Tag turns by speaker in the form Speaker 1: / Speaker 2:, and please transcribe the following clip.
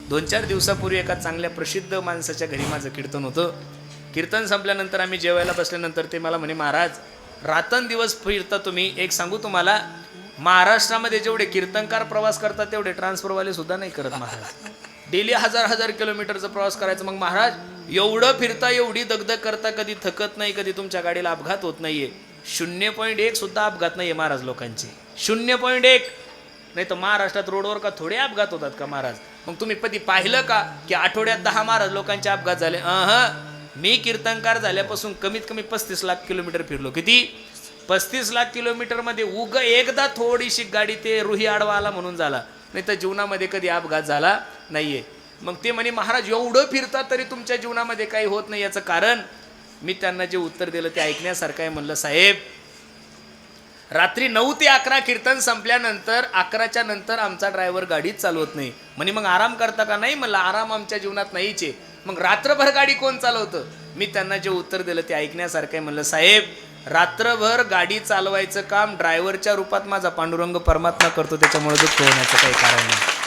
Speaker 1: 2-4 दिवसापूर्वी एका चांगल्या प्रसिद्ध माणसाच्या घरी माझं कीर्तन होतं. कीर्तन संपल्यानंतर आम्ही जेवायला बसल्यानंतर ते मला म्हणे, महाराज रात्रंदिवस फिरता तुम्ही, एक सांगू तुम्हाला, महाराष्ट्रामध्ये जेवढे कीर्तनकार प्रवास करतात तेवढे ट्रान्सफरवाले सुद्धा नाही करत महाराज. डेली 1000 किलोमीटरचा प्रवास करायचा. मग महाराज एवढं फिरता, एवढी दगदग करता, कधी थकत नाही, कधी तुमच्या गाडीला अपघात होत नाहीये. 0.1 सुद्धा अपघात नाहीये महाराज लोकांचे. 0.1. नाही तर महाराष्ट्रात रोडवर का थोडे अपघात होतात का महाराज? मग तुम्ही कधी पाहिलं का की आठवड्यात 10 महाराज लोकांचे अपघात झाले? मी कीर्तनकार झाल्यापासून कमीत कमी 35 लाख किलोमीटर फिरलो. किती? 35 लाख किलोमीटर मध्ये उग एकदा थोडीशी गाडी ते रुही आडवा आला म्हणून झाला, नाही तर जीवनामध्ये कधी अपघात झाला नाहीये. मग ते म्हणे, महाराज एवढं फिरतात तरी तुमच्या जीवनामध्ये काही होत नाही, याचं कारण? मी त्यांना जे उत्तर दिलं ते ऐकण्यासारखं आहे. म्हणलं, साहेब रात्री 9 ते 11 कीर्तन संपल्यानंतर 11च्या नंतर आमचा ड्रायव्हर गाडीच चालवत नाही. म्हणे, मग आराम करता का? नाही म्हणलं, आराम आमच्या जीवनात नाहीच आहे. मग रात्रभर गाडी कोण चालवतं? मी त्यांना जे उत्तर दिलं ते ऐकण्यासारखं आहे. म्हणलं, साहेब रात्रभर गाडी चालवायचं काम ड्रायव्हरच्या रूपात माझा पांडुरंग परमात्मा करतो, त्याच्यामुळे दुःख होण्याचं काही कारण नाही.